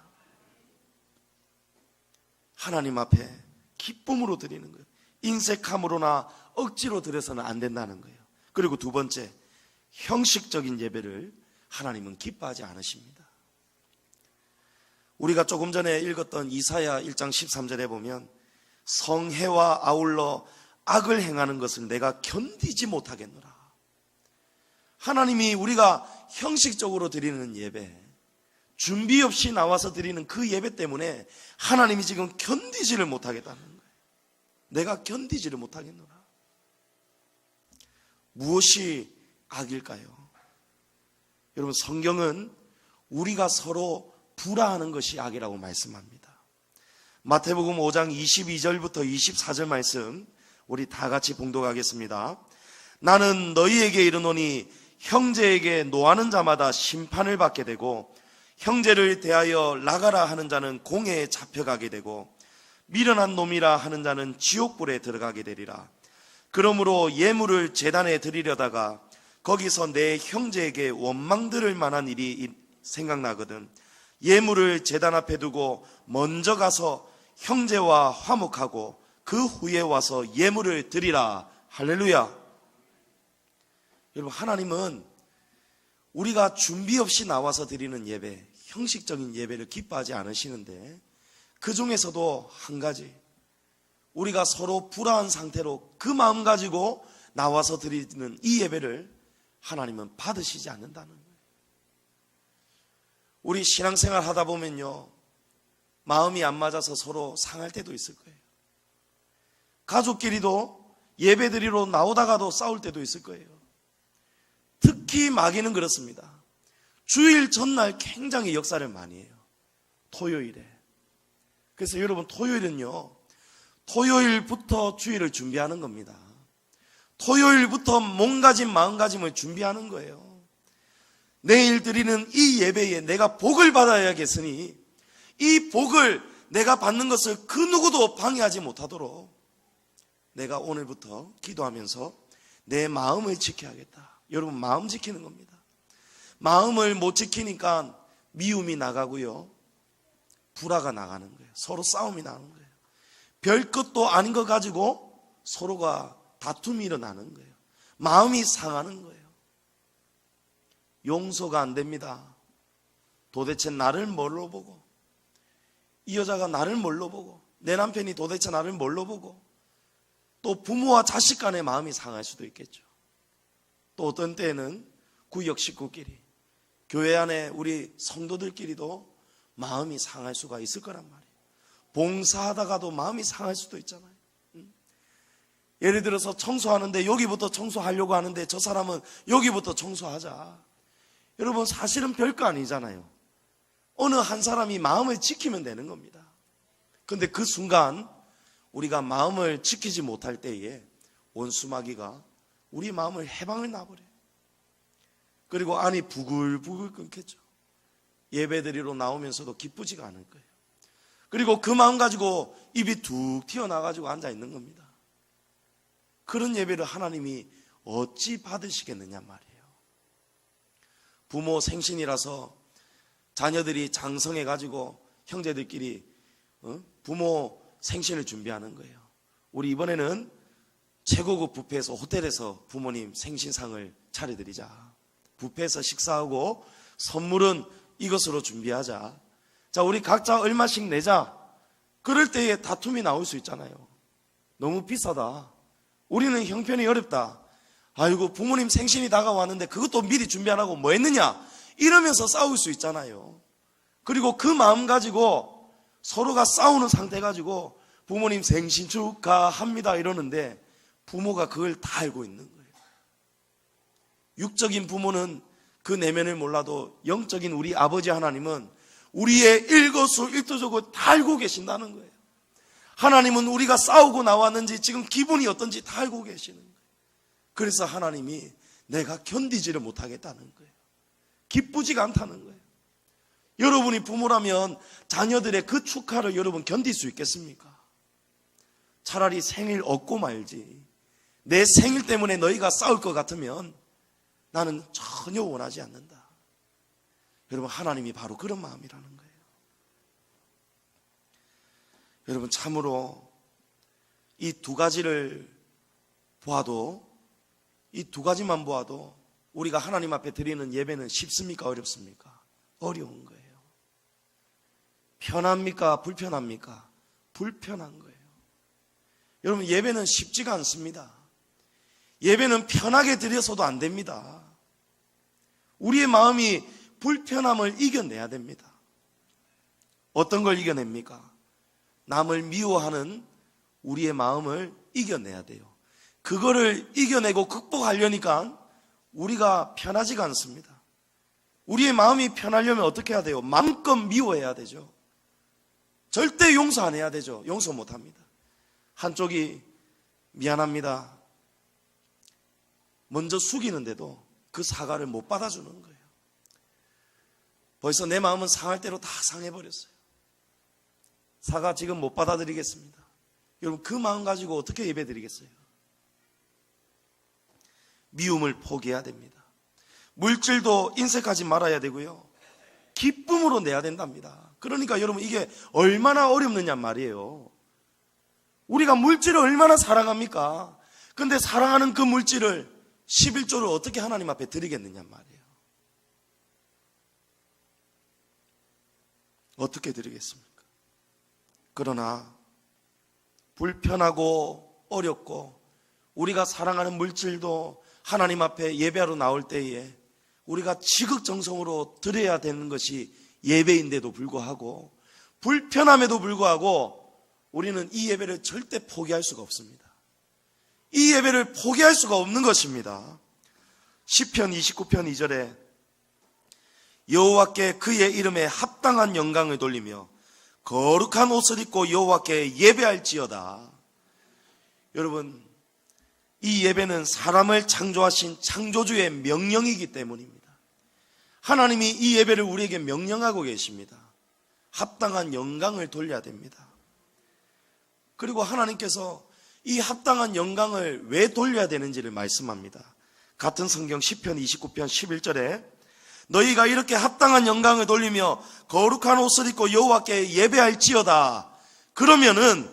하나님 앞에 기쁨으로 드리는 거예요. 인색함으로나 억지로 드려서는 안 된다는 거예요. 그리고 두 번째, 형식적인 예배를 하나님은 기뻐하지 않으십니다. 우리가 조금 전에 읽었던 이사야 1장 13절에 보면 성회와 아울러 악을 행하는 것을 내가 견디지 못하겠노라. 하나님이 우리가 형식적으로 드리는 예배, 준비 없이 나와서 드리는 그 예배 때문에 하나님이 지금 견디지를 못하겠다는 거예요. 내가 견디지를 못하겠노라. 무엇이 악일까요? 여러분, 성경은 우리가 서로 불화하는 것이 악이라고 말씀합니다. 마태복음 5장 22절부터 24절 말씀 우리 다 같이 봉독하겠습니다. 나는 너희에게 이르노니 형제에게 노하는 자마다 심판을 받게 되고 형제를 대하여 나가라 하는 자는 공회에 잡혀가게 되고 미련한 놈이라 하는 자는 지옥불에 들어가게 되리라. 그러므로 예물을 제단에 드리려다가 거기서 내 형제에게 원망 들을 만한 일이 생각나거든 예물을 제단 앞에 두고 먼저 가서 형제와 화목하고 그 후에 와서 예물을 드리라. 할렐루야. 여러분, 하나님은 우리가 준비 없이 나와서 드리는 예배, 형식적인 예배를 기뻐하지 않으시는데 그 중에서도 한 가지, 우리가 서로 불화한 상태로 그 마음 가지고 나와서 드리는 이 예배를 하나님은 받으시지 않는다는 거예요. 우리 신앙생활 하다 보면요, 마음이 안 맞아서 서로 상할 때도 있을 거예요. 가족끼리도 예배 드리러 나오다가도 싸울 때도 있을 거예요. 특히 마귀는 그렇습니다. 주일 전날 굉장히 역사를 많이 해요. 토요일에. 그래서 여러분, 토요일은요, 토요일부터 주일을 준비하는 겁니다. 토요일부터 몸가짐 마음가짐을 준비하는 거예요. 내일 드리는 이 예배에 내가 복을 받아야겠으니 이 복을 내가 받는 것을 그 누구도 방해하지 못하도록 내가 오늘부터 기도하면서 내 마음을 지켜야겠다. 여러분, 마음 지키는 겁니다. 마음을 못 지키니까 미움이 나가고요, 불화가 나가는 거예요. 서로 싸움이 나는 거예요. 별 것도 아닌 거 가지고 서로가 다툼이 일어나는 거예요. 마음이 상하는 거예요. 용서가 안 됩니다. 도대체 나를 뭘로 보고, 이 여자가 나를 뭘로 보고, 내 남편이 도대체 나를 뭘로 보고, 또 부모와 자식 간의 마음이 상할 수도 있겠죠. 또 어떤 때에는 구역 식구끼리, 교회 안에 우리 성도들끼리도 마음이 상할 수가 있을 거란 말이에요. 봉사하다가도 마음이 상할 수도 있잖아요. 예를 들어서 청소하는데 여기부터 청소하려고 하는데 저 사람은 여기부터 청소하자. 여러분, 사실은 별거 아니잖아요. 어느 한 사람이 마음을 지키면 되는 겁니다. 그런데 그 순간 우리가 마음을 지키지 못할 때에 원수마귀가 우리 마음을 해방을 놔버려요. 그리고 안이 부글부글 끓겠죠. 예배드리러 나오면서도 기쁘지가 않을 거예요. 그리고 그 마음 가지고 입이 툭 튀어나와가지고 앉아있는 겁니다. 그런 예배를 하나님이 어찌 받으시겠느냐 말이에요. 부모 생신이라서 자녀들이 장성해가지고 형제들끼리 부모 생신을 준비하는 거예요. 우리 이번에는 최고급 뷔페에서 호텔에서 부모님 생신상을 차려드리자. 뷔페에서 식사하고 선물은 이것으로 준비하자. 자, 우리 각자 얼마씩 내자. 그럴 때에 다툼이 나올 수 있잖아요. 너무 비싸다. 우리는 형편이 어렵다. 아이고, 부모님 생신이 다가왔는데 그것도 미리 준비 안 하고 뭐 했느냐, 이러면서 싸울 수 있잖아요. 그리고 그 마음 가지고 서로가 싸우는 상태 가지고 부모님 생신 축하합니다 이러는데 부모가 그걸 다 알고 있는 거예요. 육적인 부모는 그 내면을 몰라도 영적인 우리 아버지 하나님은 우리의 일거수일투족을 다 알고 계신다는 거예요. 하나님은 우리가 싸우고 나왔는지 지금 기분이 어떤지 다 알고 계시는 거예요. 그래서 하나님이 내가 견디지를 못하겠다는 거예요. 기쁘지가 않다는 거예요. 여러분이 부모라면 자녀들의 그 축하를 여러분 견딜 수 있겠습니까? 차라리 생일 얻고 말지. 내 생일 때문에 너희가 싸울 것 같으면 나는 전혀 원하지 않는다. 여러분, 하나님이 바로 그런 마음이라는 거예요. 여러분, 참으로 이 두 가지를 보아도, 이 두 가지만 보아도 우리가 하나님 앞에 드리는 예배는 쉽습니까? 어렵습니까? 어려운 거예요. 편합니까? 불편합니까? 불편한 거예요. 여러분, 예배는 쉽지가 않습니다. 예배는 편하게 드려서도 안 됩니다. 우리의 마음이 불편함을 이겨내야 됩니다. 어떤 걸 이겨냅니까? 남을 미워하는 우리의 마음을 이겨내야 돼요. 그거를 이겨내고 극복하려니까 우리가 편하지가 않습니다. 우리의 마음이 편하려면 어떻게 해야 돼요? 마음껏 미워해야 되죠. 절대 용서 안 해야 되죠. 용서 못 합니다. 한쪽이 미안합니다 먼저 숙이는데도 그 사과를 못 받아주는 거예요. 벌써 내 마음은 상할 대로 다 상해버렸어요. 사과 지금 못 받아드리겠습니다. 여러분, 그 마음 가지고 어떻게 예배드리겠어요? 미움을 포기해야 됩니다. 물질도 인색하지 말아야 되고요. 기쁨으로 내야 된답니다. 그러니까 여러분, 이게 얼마나 어렵느냐 말이에요. 우리가 물질을 얼마나 사랑합니까? 근데 사랑하는 그 물질을 11조를 어떻게 하나님 앞에 드리겠느냐 말이에요. 어떻게 드리겠습니까? 그러나 불편하고 어렵고 우리가 사랑하는 물질도 하나님 앞에 예배하러 나올 때에 우리가 지극정성으로 드려야 되는 것이 예배인데도 불구하고, 불편함에도 불구하고 우리는 이 예배를 절대 포기할 수가 없습니다. 이 예배를 포기할 수가 없는 것입니다. 시편 29편 2절에 여호와께 그의 이름에 합당한 영광을 돌리며 거룩한 옷을 입고 여호와께 예배할지어다. 여러분, 이 예배는 사람을 창조하신 창조주의 명령이기 때문입니다. 하나님이 이 예배를 우리에게 명령하고 계십니다. 합당한 영광을 돌려야 됩니다. 그리고 하나님께서 이 합당한 영광을 왜 돌려야 되는지를 말씀합니다. 같은 성경 시편 29편 11절에 너희가 이렇게 합당한 영광을 돌리며 거룩한 옷을 입고 여호와께 예배할지어다. 그러면은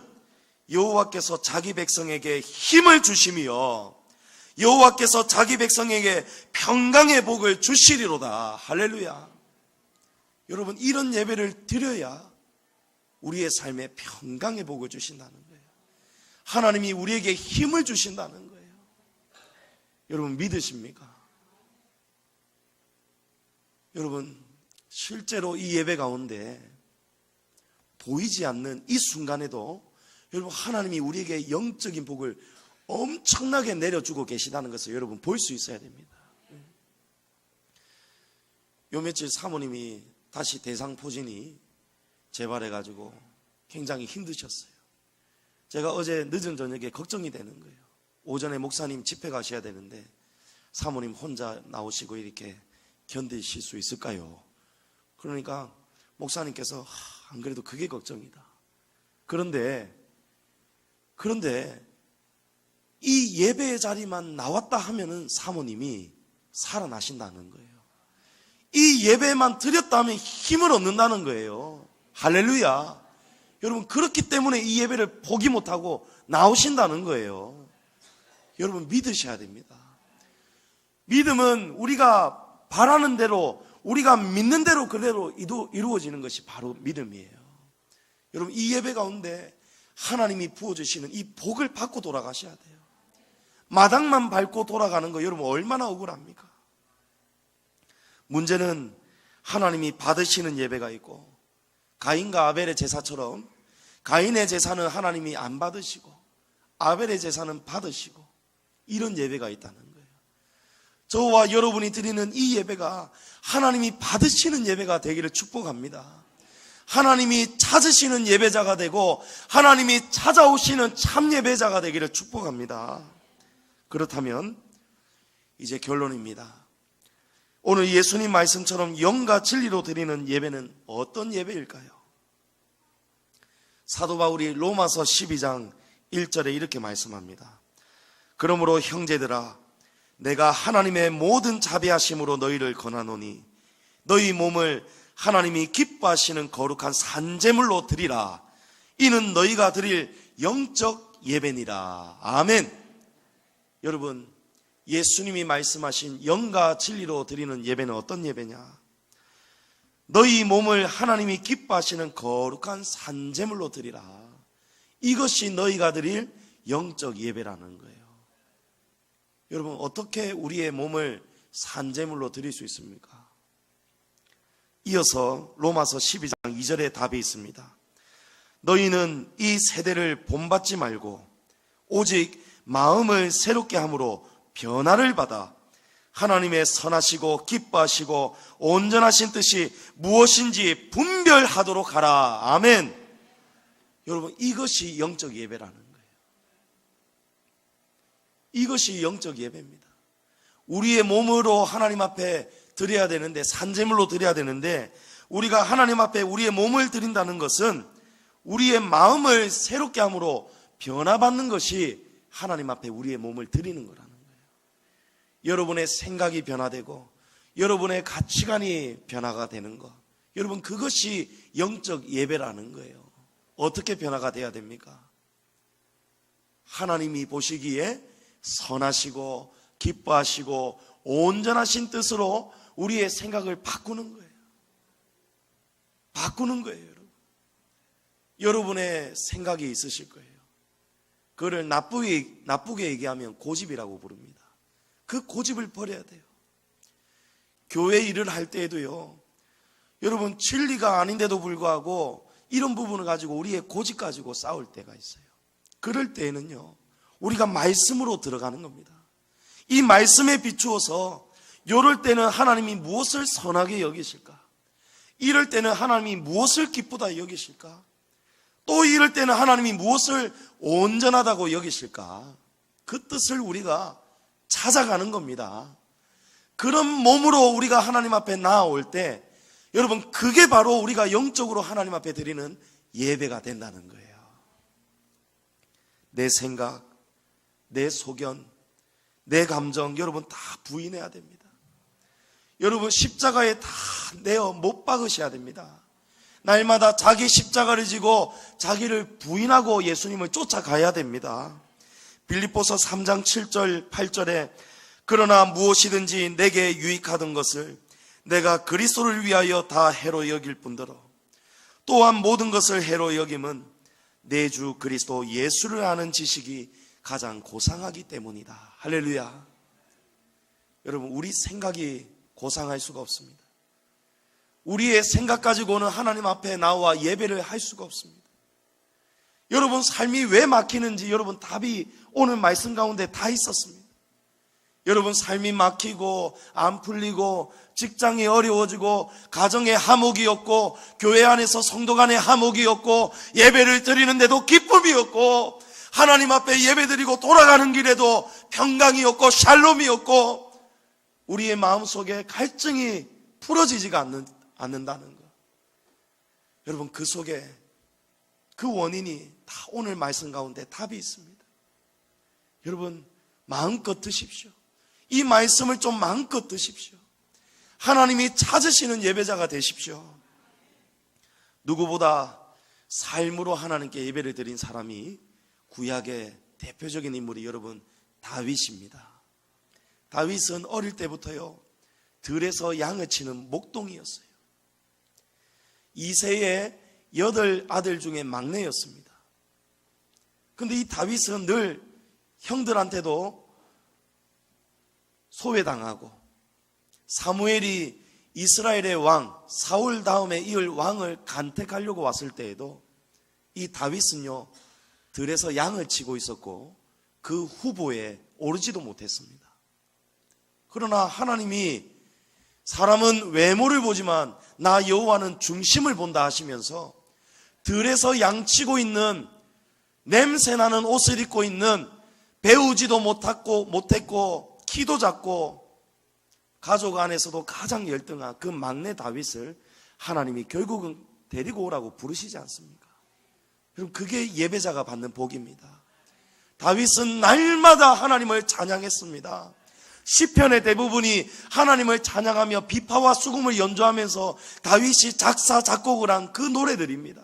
여호와께서 자기 백성에게 힘을 주시며 여호와께서 자기 백성에게 평강의 복을 주시리로다. 할렐루야. 여러분, 이런 예배를 드려야 우리의 삶에 평강의 복을 주신다는 거예요. 하나님이 우리에게 힘을 주신다는 거예요. 여러분, 믿으십니까? 여러분, 실제로 이 예배 가운데 보이지 않는 이 순간에도 여러분, 하나님이 우리에게 영적인 복을 엄청나게 내려주고 계시다는 것을 여러분 볼 수 있어야 됩니다. 요 며칠 사모님이 다시 대상포진이 재발해가지고 굉장히 힘드셨어요. 제가 어제 늦은 저녁에 걱정이 되는 거예요. 오전에 목사님 집회 가셔야 되는데 사모님 혼자 나오시고 이렇게 견디실 수 있을까요? 그러니까 목사님께서 안 그래도 그게 걱정이다. 그런데 이 예배의 자리만 나왔다 하면은 사모님이 살아나신다는 거예요. 이 예배만 드렸다 하면 힘을 얻는다는 거예요. 할렐루야. 여러분, 그렇기 때문에 이 예배를 포기 못하고 나오신다는 거예요. 여러분, 믿으셔야 됩니다. 믿음은 우리가 바라는 대로, 우리가 믿는 대로 그대로 이루어지는 것이 바로 믿음이에요. 여러분, 이 예배 가운데 하나님이 부어주시는 이 복을 받고 돌아가셔야 돼요. 마당만 밟고 돌아가는 거 여러분 얼마나 억울합니까? 문제는 하나님이 받으시는 예배가 있고, 가인과 아벨의 제사처럼 가인의 제사는 하나님이 안 받으시고 아벨의 제사는 받으시고, 이런 예배가 있다는 거예요. 저와 여러분이 드리는 이 예배가 하나님이 받으시는 예배가 되기를 축복합니다. 하나님이 찾으시는 예배자가 되고 하나님이 찾아오시는 참 예배자가 되기를 축복합니다. 그렇다면 이제 결론입니다. 오늘 예수님 말씀처럼 영과 진리로 드리는 예배는 어떤 예배일까요? 사도 바울이 로마서 12장 1절에 이렇게 말씀합니다. 그러므로 형제들아, 내가 하나님의 모든 자비하심으로 너희를 권하노니 너희 몸을 하나님이 기뻐하시는 거룩한 산제물로 드리라. 이는 너희가 드릴 영적 예배니라. 아멘. 여러분, 예수님이 말씀하신 영과 진리로 드리는 예배는 어떤 예배냐? 너희 몸을 하나님이 기뻐하시는 거룩한 산제물로 드리라. 이것이 너희가 드릴 영적 예배라는 거예요. 여러분, 어떻게 우리의 몸을 산제물로 드릴 수 있습니까? 이어서 로마서 12장 2절에 답이 있습니다. 너희는 이 세대를 본받지 말고 오직 마음을 새롭게 함으로 변화를 받아 하나님의 선하시고 기뻐하시고 온전하신 뜻이 무엇인지 분별하도록 하라. 아멘. 여러분, 이것이 영적 예배라는 거예요. 이것이 영적 예배입니다. 우리의 몸으로 하나님 앞에 드려야 되는데, 산제물로 드려야 되는데, 우리가 하나님 앞에 우리의 몸을 드린다는 것은 우리의 마음을 새롭게 함으로 변화받는 것이 하나님 앞에 우리의 몸을 드리는 거라는 거예요. 여러분의 생각이 변화되고 여러분의 가치관이 변화가 되는 것, 여러분, 그것이 영적 예배라는 거예요. 어떻게 변화가 돼야 됩니까? 하나님이 보시기에 선하시고 기뻐하시고 온전하신 뜻으로 우리의 생각을 바꾸는 거예요. 바꾸는 거예요, 여러분. 여러분의 생각이 있으실 거예요. 그거를 나쁘게 얘기하면 고집이라고 부릅니다. 그 고집을 버려야 돼요. 교회 일을 할 때에도요, 여러분, 진리가 아닌데도 불구하고 이런 부분을 가지고 우리의 고집 가지고 싸울 때가 있어요. 그럴 때에는요, 우리가 말씀으로 들어가는 겁니다. 이 말씀에 비추어서 이럴 때는 하나님이 무엇을 선하게 여기실까? 이럴 때는 하나님이 무엇을 기쁘다 여기실까? 또 이럴 때는 하나님이 무엇을 온전하다고 여기실까? 그 뜻을 우리가 찾아가는 겁니다. 그런 몸으로 우리가 하나님 앞에 나아올 때, 여러분, 그게 바로 우리가 영적으로 하나님 앞에 드리는 예배가 된다는 거예요. 내 생각, 내 소견, 내 감정, 여러분 다 부인해야 됩니다. 여러분, 십자가에 다 내어 못 박으셔야 됩니다. 날마다 자기 십자가를 지고 자기를 부인하고 예수님을 쫓아가야 됩니다. 빌립보서 3장 7절 8절에 그러나 무엇이든지 내게 유익하던 것을 내가 그리스도를 위하여 다 해로 여길 뿐더러 또한 모든 것을 해로 여김은 내 주 그리스도 예수를 아는 지식이 가장 고상하기 때문이다. 할렐루야. 여러분, 우리 생각이 고상할 수가 없습니다. 우리의 생각 가지고는 하나님 앞에 나와 예배를 할 수가 없습니다. 여러분, 삶이 왜 막히는지 여러분 답이 오늘 말씀 가운데 다 있었습니다. 여러분, 삶이 막히고 안 풀리고 직장이 어려워지고 가정에 화목이 없고 교회 안에서 성도 간에 화목이 없고 예배를 드리는데도 기쁨이 없고 하나님 앞에 예배드리고 돌아가는 길에도 평강이 없고 샬롬이 없고 우리의 마음속에 갈증이 풀어지지가 않는다는 것. 여러분, 그 속에 그 원인이 다 오늘 말씀 가운데 답이 있습니다. 여러분, 마음껏 드십시오. 이 말씀을 좀 마음껏 드십시오. 하나님이 찾으시는 예배자가 되십시오. 누구보다 삶으로 하나님께 예배를 드린 사람이 구약의 대표적인 인물이 여러분 다윗입니다. 다윗은 어릴 때부터요 들에서 양을 치는 목동이었어요. 이새의 8 아들 중에 막내였습니다. 그런데 이 다윗은 늘 형들한테도 소외당하고 사무엘이 이스라엘의 왕 사울 다음에 이을 왕을 간택하려고 왔을 때에도 이 다윗은요 들에서 양을 치고 있었고 그 후보에 오르지도 못했습니다. 그러나 하나님이 사람은 외모를 보지만 나 여호와는 중심을 본다 하시면서 들에서 양치고 있는 냄새나는 옷을 입고 있는 배우지도 못했고 키도 작고 가족 안에서도 가장 열등한 그 막내 다윗을 하나님이 결국은 데리고 오라고 부르시지 않습니까? 그럼 그게 예배자가 받는 복입니다. 다윗은 날마다 하나님을 찬양했습니다. 시편의 대부분이 하나님을 찬양하며 비파와 수금을 연주하면서 다윗이 작사 작곡을 한 그 노래들입니다.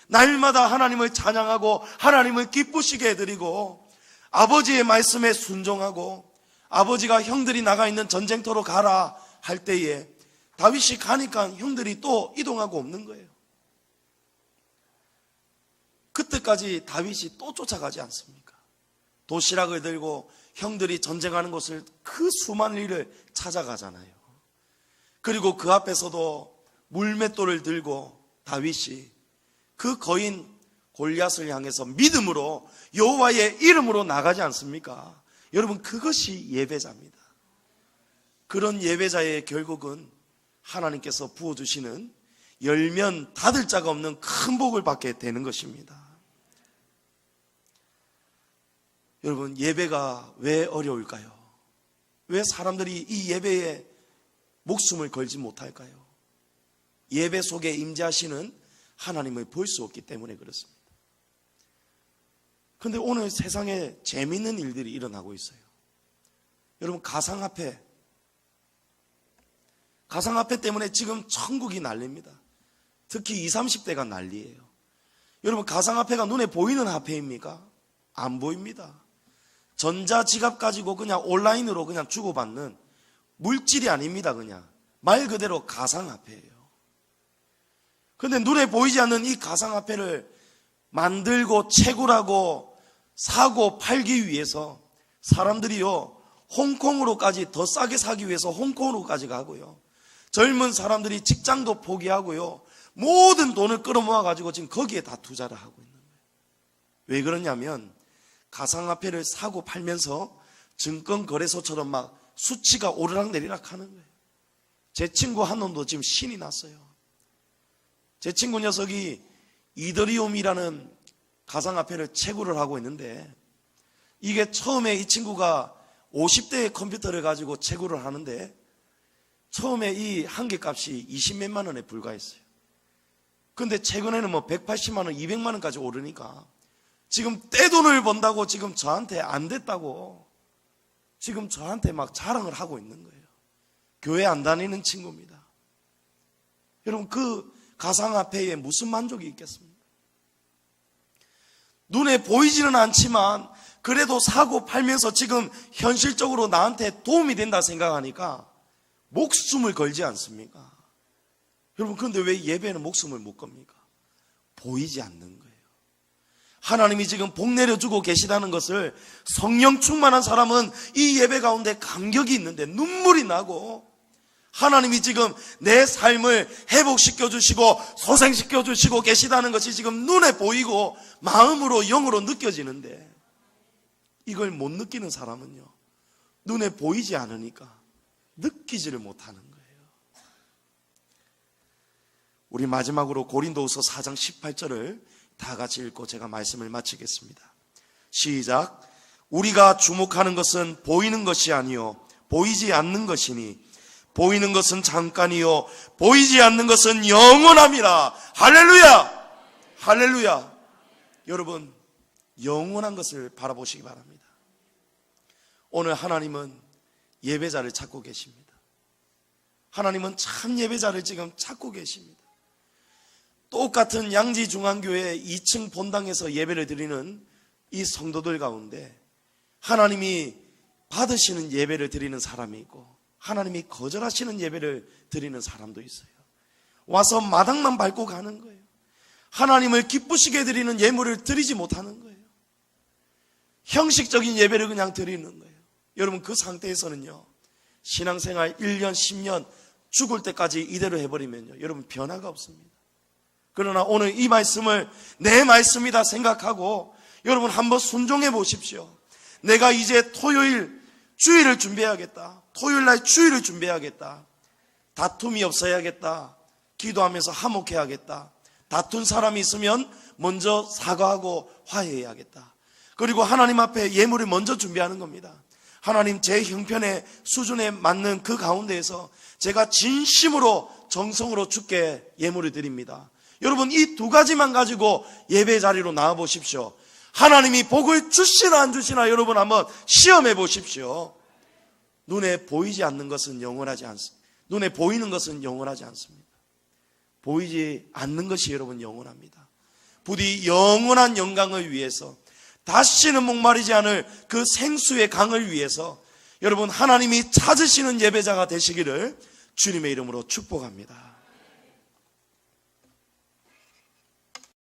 날마다 하나님을 찬양하고 하나님을 기쁘시게 해드리고 아버지의 말씀에 순종하고 아버지가 형들이 나가 있는 전쟁터로 가라 할 때에 다윗이 가니까 형들이 또 이동하고 없는 거예요. 그때까지 다윗이 또 쫓아가지 않습니까? 도시락을 들고 형들이 전쟁하는 곳을 그 수많은 일을 찾아가잖아요. 그리고 그 앞에서도 물맷돌을 들고 다윗이 그 거인 골리앗을 향해서 믿음으로 여호와의 이름으로 나가지 않습니까? 여러분, 그것이 예배자입니다. 그런 예배자의 결국은 하나님께서 부어주시는 열면 닫을 자가 없는 큰 복을 받게 되는 것입니다. 여러분, 예배가 왜 어려울까요? 왜 사람들이 이 예배에 목숨을 걸지 못할까요? 예배 속에 임재하시는 하나님을 볼 수 없기 때문에 그렇습니다. 그런데 오늘 세상에 재미있는 일들이 일어나고 있어요. 여러분, 가상화폐 때문에 지금 천국이 난립니다. 특히 20, 30대가 난리예요. 여러분, 가상화폐가 눈에 보이는 화폐입니까? 안 보입니다. 전자지갑 가지고 그냥 온라인으로 그냥 주고받는 물질이 아닙니다. 그냥 말 그대로 가상화폐예요. 그런데 눈에 보이지 않는 이 가상화폐를 만들고 채굴하고 사고 팔기 위해서 사람들이요 홍콩으로까지 더 싸게 사기 위해서 홍콩으로까지 가고요, 젊은 사람들이 직장도 포기하고요 모든 돈을 끌어모아 가지고 지금 거기에 다 투자를 하고 있는 거예요. 왜 그러냐면 가상화폐를 사고 팔면서 증권거래소처럼 막 수치가 오르락내리락 하는 거예요. 제 친구 한 놈도 지금 신이 났어요. 제 친구 녀석이 이더리움이라는 가상화폐를 채굴을 하고 있는데, 이게 처음에 이 친구가 50대의 컴퓨터를 가지고 채굴을 하는데 처음에 이 한 개 값이 20몇만 원에 불과했어요. 그런데 최근에는 뭐 180만 원, 200만 원까지 오르니까 지금 떼돈을 번다고 지금 저한테 안 됐다고 지금 저한테 막 자랑을 하고 있는 거예요. 교회 안 다니는 친구입니다. 여러분, 그 가상화폐에 무슨 만족이 있겠습니까? 눈에 보이지는 않지만 그래도 사고 팔면서 지금 현실적으로 나한테 도움이 된다 생각하니까 목숨을 걸지 않습니까? 여러분, 그런데 왜 예배는 목숨을 못 겁니까? 보이지 않는 거예요. 하나님이 지금 복 내려주고 계시다는 것을 성령 충만한 사람은 이 예배 가운데 감격이 있는데 눈물이 나고, 하나님이 지금 내 삶을 회복시켜 주시고 소생시켜 주시고 계시다는 것이 지금 눈에 보이고 마음으로 영으로 느껴지는데, 이걸 못 느끼는 사람은요, 눈에 보이지 않으니까 느끼지를 못하는 거예요. 우리 마지막으로 고린도후서 4장 18절을 다 같이 읽고 제가 말씀을 마치겠습니다. 시작. 우리가 주목하는 것은 보이는 것이 아니요 보이지 않는 것이니 보이는 것은 잠깐이요 보이지 않는 것은 영원함이라. 할렐루야! 할렐루야! 여러분, 영원한 것을 바라보시기 바랍니다. 오늘 하나님은 예배자를 찾고 계십니다. 하나님은 참 예배자를 지금 찾고 계십니다. 똑같은 양지중앙교회 2층 본당에서 예배를 드리는 이 성도들 가운데 하나님이 받으시는 예배를 드리는 사람이 있고 하나님이 거절하시는 예배를 드리는 사람도 있어요. 와서 마당만 밟고 가는 거예요. 하나님을 기쁘시게 드리는 예물을 드리지 못하는 거예요. 형식적인 예배를 그냥 드리는 거예요. 여러분, 그 상태에서는요, 신앙생활 1년, 10년 죽을 때까지 이대로 해버리면요, 여러분 변화가 없습니다. 그러나 오늘 이 말씀을 내 말씀이다 생각하고 여러분 한번 순종해 보십시오. 내가 이제 토요일 주일을 준비해야겠다. 토요일날 주일을 준비해야겠다. 다툼이 없어야겠다. 기도하면서 화목해야겠다. 다툰 사람이 있으면 먼저 사과하고 화해해야겠다. 그리고 하나님 앞에 예물을 먼저 준비하는 겁니다. 하나님, 제 형편의 수준에 맞는 그 가운데에서 제가 진심으로 정성으로 주께 예물을 드립니다. 여러분, 이 두 가지만 가지고 예배 자리로 나와 보십시오. 하나님이 복을 주시나 안 주시나 여러분 한번 시험해 보십시오. 눈에 보이지 않는 것은 영원하지 않습니다. 눈에 보이는 것은 영원하지 않습니다. 보이지 않는 것이 여러분 영원합니다. 부디 영원한 영광을 위해서, 다시는 목마르지 않을 그 생수의 강을 위해서 여러분 하나님이 찾으시는 예배자가 되시기를 주님의 이름으로 축복합니다.